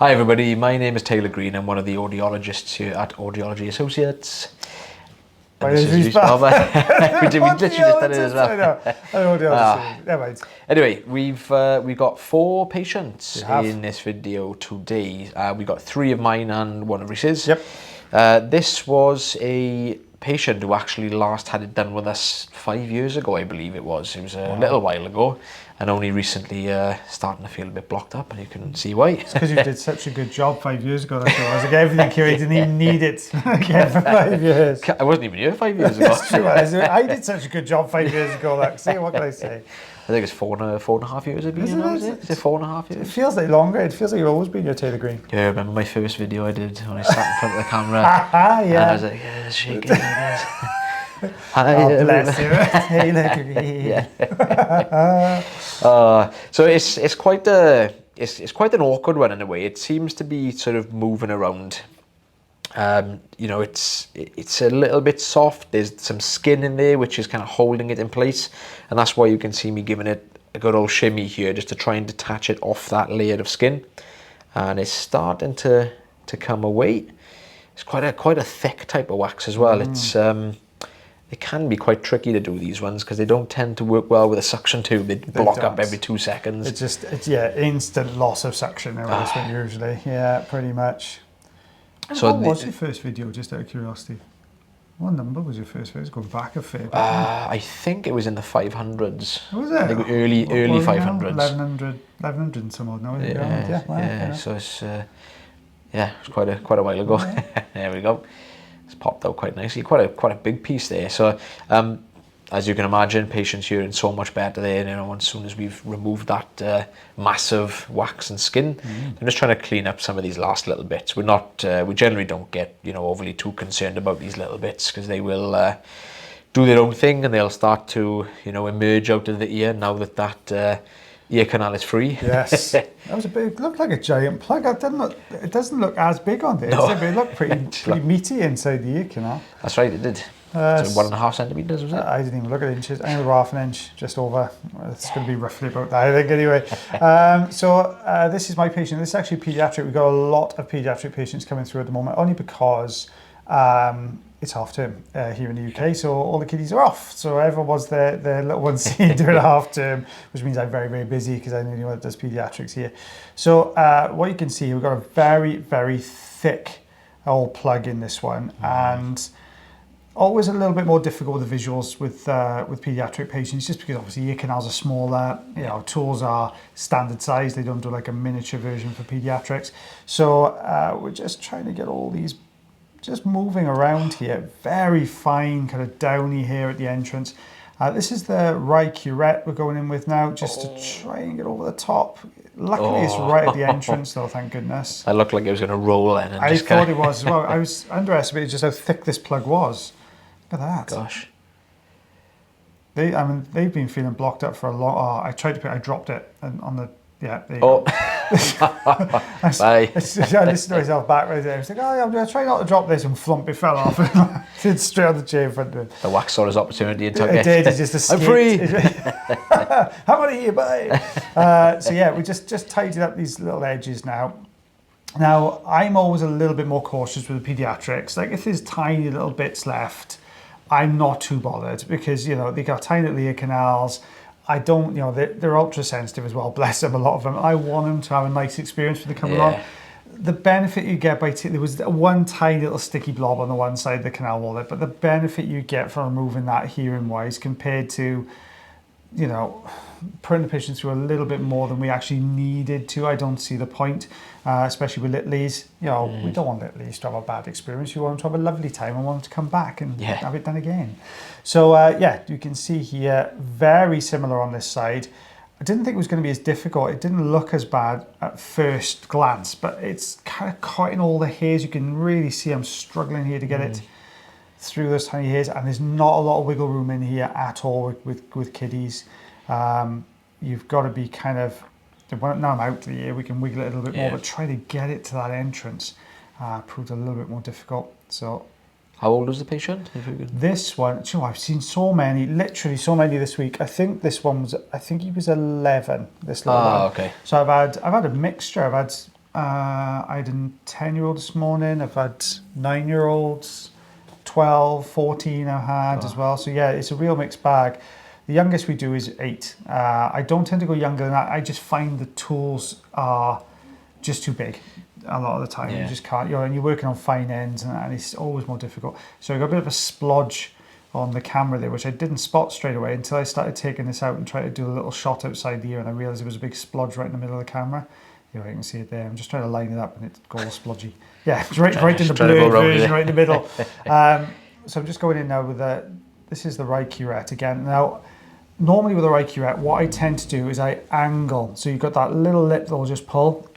Hi everybody, my name is Taylor Green. I'm one of the audiologists here at Audiology Associates. And this is Reece Barber. we literally just done it as well. Anyway, we've got 4 patients in this video today. We've got 3 of mine and 1 of Reece's. Yep. This was a patient who actually last had it done with us 5 years ago, I believe it was. It was a little while ago, and only recently starting to feel a bit blocked up, and you can see why. It's because you did such a good job 5 years ago. That's what it was. Like everything here, he didn't even need it again for 5 years. I wasn't even here 5 years ago. That's true. I did such a good job 5 years ago. Like, see, what can I say? I think it's four and a half years I've been here now, is it? Is it 4.5 years? It feels like longer. It feels like you've always been here, Taylor Green. Yeah, I remember my first video I did when I sat in front of the camera. Yeah. And I was like, yeah, it's shaking like this. Oh, bless you, Taylor Green. Yeah. So it's quite an awkward one in a way. It seems to be sort of moving around. You know, it's a little bit soft. There's some skin in there which is kind of holding it in place, and that's why you can see me giving it a good old shimmy here just to try and detach it off that layer of skin. And it's starting to come away. It's quite a thick type of wax as well. It can be quite tricky to do these ones because they don't tend to work well with a suction tube. They block up every 2 seconds. It's instant loss of suction there with this one usually. Yeah, pretty much. So what was your first video, just out of curiosity? What number was your first video? It's going back a fair bit. I think it was in the 500s. Was it? I think early 500s. 1100 and some odd now. Yeah. So it's it's quite a while ago. There we go. It's popped out quite nicely. Quite a big piece there. So as you can imagine, patients hearing so much better there. You know, as soon as we've removed that massive wax and skin, I'm just trying to clean up some of these last little bits. We're not, we generally don't get overly too concerned about these little bits because they will do their own thing and they'll start to emerge out of the ear now that ear canal is free. Yes, that was a big. Looked like a giant plug. It doesn't look as big on this. No. It looked pretty meaty inside the ear canal. That's right, it did. So 1.5 centimeters, was it? I didn't even look at inches. I think over half an inch, just over. It's going to be roughly about that, I think, anyway. This is my patient. This is actually pediatric. We've got a lot of pediatric patients coming through at the moment, only because it's half term here in the UK, so all the kiddies are off. So everyone's their little ones seen during half term, which means I'm very, very busy because I'm the only one that does pediatrics here. So what you can see, we've got a very, very thick old plug in this one, and always a little bit more difficult with the visuals with pediatric patients, just because obviously ear canals are smaller, tools are standard size, they don't do like a miniature version for pediatrics. So we're just trying to get all these just moving around here, very fine kind of downy hair at the entrance. This is the right curette we're going in with now, just to try and get over the top. Luckily it's right at the entrance though, thank goodness. I looked like it was going to roll in. And I thought it was as well. I was underestimated just how thick this plug was. Look at that. Gosh. They've been feeling blocked up for a long. I dropped it on the. Yeah, there you go. Bye. I listened to myself back right there. I was like, I'm going to try not to drop this, and flump, it fell off. Did straight on the chair in front of him. The wax saw his opportunity and took it. It did, he just escaped. I'm free! How many here, bye? So yeah, we just tidied up these little edges now. Now, I'm always a little bit more cautious with the pediatrics. Like if there's tiny little bits left, I'm not too bothered because, they got tiny little ear canals. I don't, they're ultra sensitive as well, bless them, a lot of them. I want them to have a nice experience when they come along. The benefit you get by, there was one tiny little sticky blob on the one side of the canal wall there, but the benefit you get from removing that hearing wise compared to, putting the patients through a little bit more than we actually needed to, I don't see the point, especially with littlies. We don't want littlies to have a bad experience. We want them to have a lovely time and want them to come back and have it done again. So you can see here, very similar on this side. I didn't think it was going to be as difficult. It didn't look as bad at first glance, but it's kind of caught in all the hairs. You can really see I'm struggling here to get it through those tiny hairs, and there's not a lot of wiggle room in here at all with kiddies. You've got to be kind of, now I'm out the ear, we can wiggle it a little bit more, but try to get it to that entrance proved a little bit more difficult. So, how old was the patient? This one, I've seen so many, literally so many this week. I think this one was, he was 11. This little one. Okay. So I've had a mixture. I've had I had a 10-year-old this morning. I've had 9-year-olds, 12, 14 I've had as well. So yeah, it's a real mixed bag. The youngest we do is 8. I don't tend to go younger than that. I just find the tools are just too big a lot of the time. You just can't, and you're working on fine ends, and it's always more difficult. So I got a bit of a splodge on the camera there, which I didn't spot straight away until I started taking this out and trying to do a little shot outside the ear, and I realized it was a big splodge right in the middle of the camera. You can see it there. I'm just trying to line it up, and it's all splodgy. Yeah, it's right in the blurred version, right in the middle. So I'm just going in now with this is the right curette again. Now, normally with the right curette, what I tend to do is I angle. So you've got that little lip that will just pull.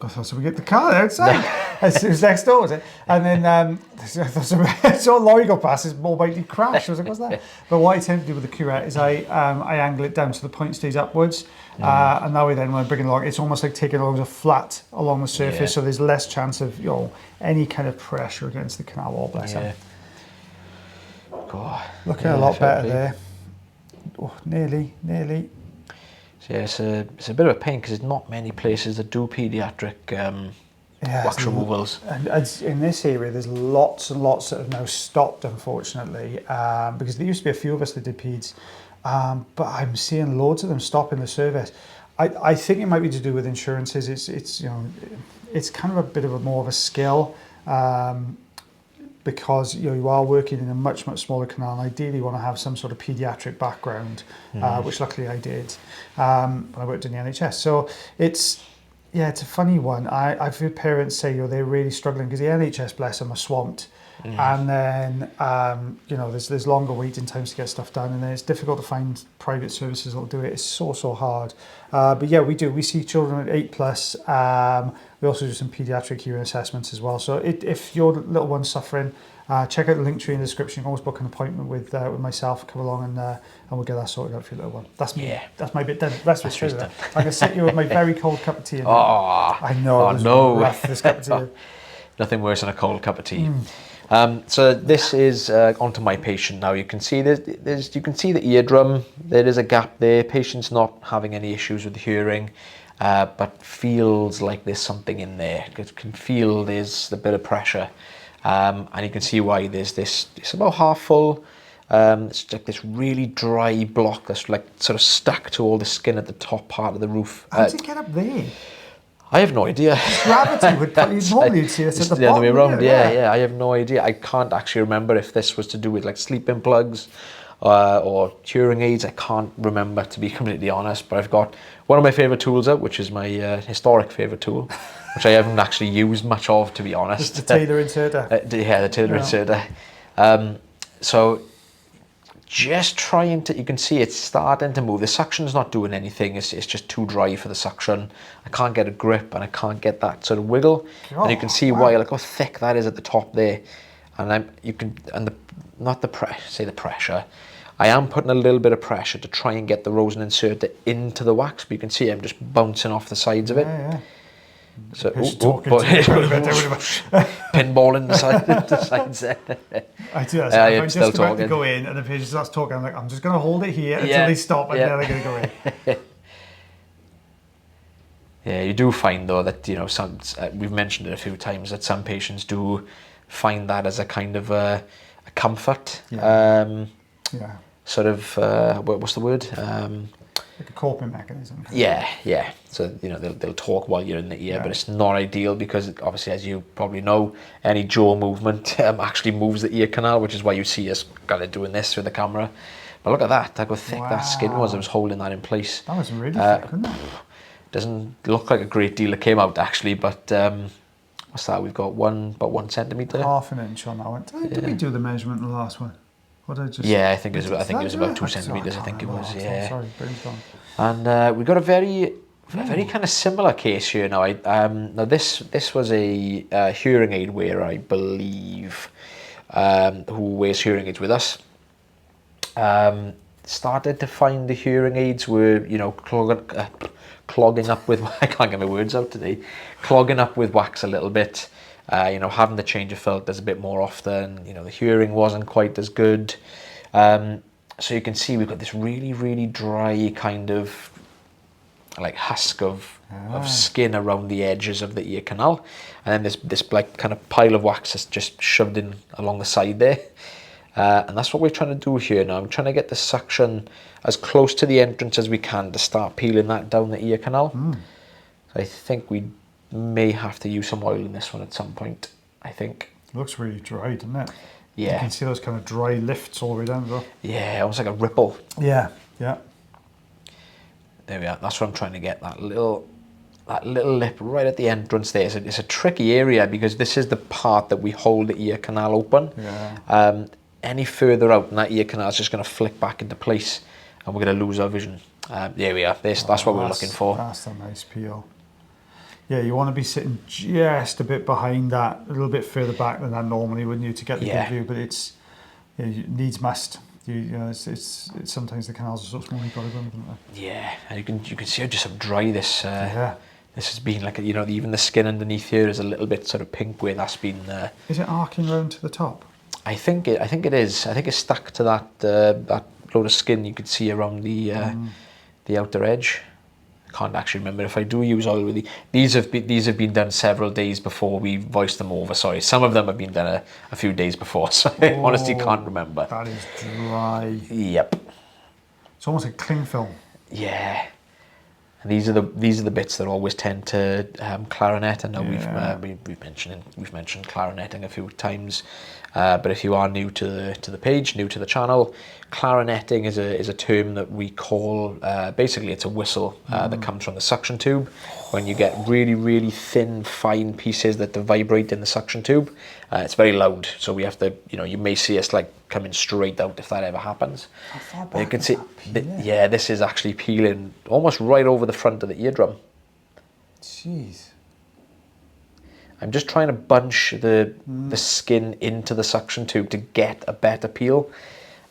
So we get the car outside. It was next door, was it? And then so a lorry go past, it's more likely to crash. I was like, what's that? But what I tend to do with the curette is I angle it down so the point stays upwards. And that way then when I bring it along, it's almost like taking it along as a flat along the surface, so there's less chance of any kind of pressure against the canal wall, bless him. Looking a lot better there. Oh, nearly. So yeah, it's a bit of a pain because there's not many places that do pediatric wax removals. And in this area, there's lots and lots that have now stopped, unfortunately, because there used to be a few of us that did peds, but I'm seeing loads of them stopping the service. I think it might be to do with insurances. It's kind of a bit of more of a skill. Because you are working in a much smaller canal, and ideally you want to have some sort of pediatric background, which luckily I did when I worked in the NHS. So it's a funny one. I've heard parents say they're really struggling because the NHS, bless them, are swamped, and then there's longer waiting times to get stuff done, and then it's difficult to find private services that'll do it. It's so hard. But yeah, we see children at 8+. We also do some pediatric hearing assessments as well. So if your little one's suffering, check out the link tree in the description. You can always book an appointment with myself, come along and we'll get that sorted out for your little one. That's my bit done. That's straight done. I'm going to sit you with my very cold cup of tea. I know. It was rough, this cup of tea. Nothing worse than a cold cup of tea. So this is onto my patient now. You can see you can see the eardrum. There is a gap there. Patient's not having any issues with hearing. But feels like there's something in there. It can feel there's a bit of pressure, and you can see why there's this. It's about half full. It's like this really dry block that's like sort of stuck to all the skin at the top part of the roof. How did it get up there? I have no idea. Gravity would normally see this at the other way bottom. around. Yeah. I have no idea. I can't actually remember if this was to do with like sleeping plugs. Or hearing aids. I can't remember, to be completely honest, but I've got one of my favourite tools out, which is my historic favourite tool, which I haven't actually used much of, to be honest. The Taylor inserter. The Taylor inserter. So just trying to, you can see it's starting to move. The suction's not doing anything. It's just too dry for the suction. I can't get a grip and I can't get that sort of wiggle. And you can see why, like how thick that is at the top there. And the pressure. I am putting a little bit of pressure to try and get the rosin inserter into the wax, but you can see I'm just bouncing off the sides of it. So pinballing the sides there. I do that. I'm just about to go in, and the patient starts talking. I'm like, I'm just going to hold it here until they stop, and then they're going to go in. Yeah, you do find though that we've mentioned it a few times that some patients do find that as a kind of a comfort. Sort of what's the word? Like a coping mechanism. Yeah. So they'll talk while you're in the ear, but it's not ideal because obviously, as you probably know, any jaw movement actually moves the ear canal, which is why you see us kind of doing this with the camera. But look at that! Look how thick that skin was. I was holding that in place. That was really thick, wasn't it? Doesn't look like a great deal that came out actually, but what's that? We've got about 1 centimetre. Half an inch on that one. Did we do the measurement in the last one? I think it was about 2 centimetres. I think it was. Yeah. Sorry, brain's gone. And we've got a very kind of similar case here now. Now this was a hearing aid wearer, I believe, who wears hearing aids with us. Started to find the hearing aids were clogging up with, I can't get my words out today, clogging up with wax a little bit, having the change of filters a bit more often, the hearing wasn't quite as good. So you can see we've got this really, really dry kind of like husk of of skin around the edges of the ear canal, and then this like kind of pile of wax is just shoved in along the side there. And that's what we're trying to do here now. I'm trying to get the suction as close to the entrance as we can to start peeling that down the ear canal. I think we may have to use some oil in this one at some point, I think. It looks really dry, doesn't it? Yeah. You can see those kind of dry lifts all the way down as well. Yeah, almost like a ripple. Yeah, yeah. There we are. That's what I'm trying to get, that little lip right at the entrance there. It's a tricky area because this is the part that we hold the ear canal open. Yeah. Any further out, and that ear canal is just going to flick back into place, and we're going to lose our vision. There we are. That's what we're looking for. That's a nice peel. Yeah, you want to be sitting just a bit behind that, a little bit further back than that normally, wouldn't you, to get the good view? But it's needs must. You know, it's sometimes the canals are so small you've got to run with them. Yeah, and you can see how just dry this. This has been, like, you know, even the skin underneath here is a little bit sort of pink where that's been. Is it arcing round to the top? I think it is. I think it's stuck to that load of skin you could see around the outer edge. I can't actually remember if I do use oil with these have been done several days before we voiced them over. Sorry, some of them have been done a few days before, so I honestly can't remember. That is dry. Yep. It's almost like cling film. Yeah. And these are the bits that always tend to clarinet. I know we've mentioned clarineting a few times, but if you are new to the page, new to the channel, clarineting is a term that we call basically it's a whistle that comes from the suction tube. When you get really, really thin, fine pieces that vibrate in the suction tube, it's very loud. So we have to, you may see us like coming straight out if that ever happens. How far back you can is see, that yeah, this is actually peeling almost right over the front of the eardrum. Jeez. I'm just trying to bunch the skin into the suction tube to get a better peel,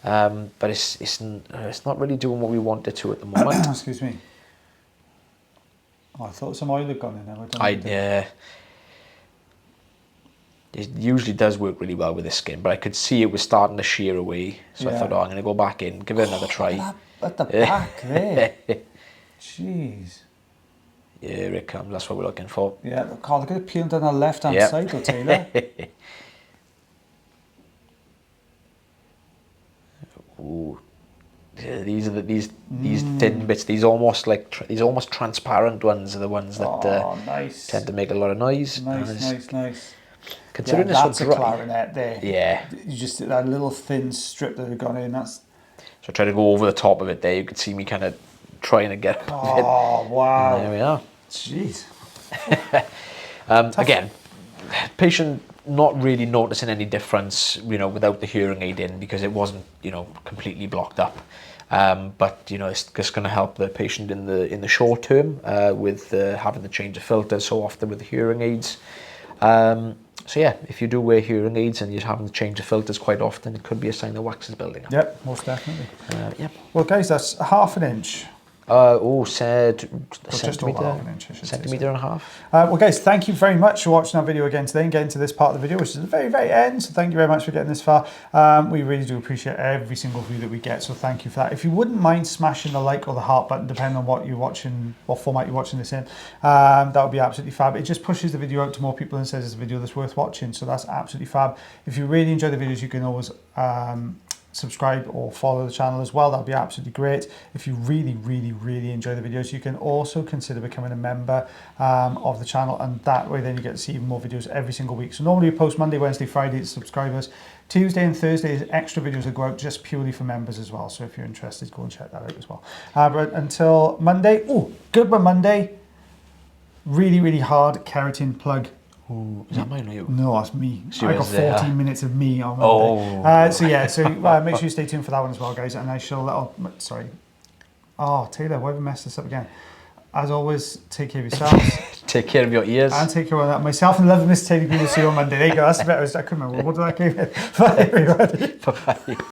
but it's not really doing what we want it to at the moment. Excuse me. Oh, I thought some oil had gone in there. Yeah. It usually does work really well with this skin, but I could see it was starting to shear away, so I thought, I'm going to go back in, give it another try. At the back there. Jeez. Here it comes, that's what we're looking for. Yeah, look at it peeling down the left-hand side, though, Taylor. Ooh. Yeah, these thin bits, these almost transparent ones are the ones that nice. tend to make a lot of noise. Nice. Considering that's this one's a clarinet there. Yeah. You just that little thin strip that had gone in. So I tried to go over the top of it there. You could see me kind of trying to get. Oh wow! There we are. Jeez. Again, patient not really noticing any difference, without the hearing aid in, because it wasn't, completely blocked up. But it's just going to help the patient in the short term with having to change the filters so often with the hearing aids. So yeah, if you do wear hearing aids and you're having to change the filters quite often, it could be a sign the wax is building up. Yep, most definitely. Yeah. Well, guys, that's 1/2 inch. Just over 1/2 inch, centimetre and a half. Well, guys, thank you very much for watching our video again today and getting to this part of the video, which is the very, very end. So thank you very much for getting this far. We really do appreciate every single view that we get, so thank you for that. If you wouldn't mind smashing the like or the heart button, depending on what format you're watching this in, that would be absolutely fab. It just pushes the video out to more people and says it's a video that's worth watching, so that's absolutely fab. If you really enjoy the videos, you can always subscribe or follow the channel as well. That would be absolutely great. If you really, really, really enjoy the videos, you can also consider becoming a member of the channel, and that way then you get to see even more videos every single week. So normally we post Monday, Wednesday, Friday to subscribers. Tuesday and Thursday is extra videos that go out just purely for members as well. So if you're interested, go and check that out as well. But until Monday, good one Monday. Really, really hard keratin plug. Ooh, is that mine or you? No, that's me. I got 14 minutes of me on Monday. So make sure you stay tuned for that one as well, guys. And I shall sorry. Oh, Taylor, why have I messed this up again? As always, take care of yourselves. Take care of your ears. And take care of that. Myself and lovely Miss Taylor, we will see you on Monday. There you go. That's a bit. I couldn't remember. What did I give it? Bye, everybody. Bye.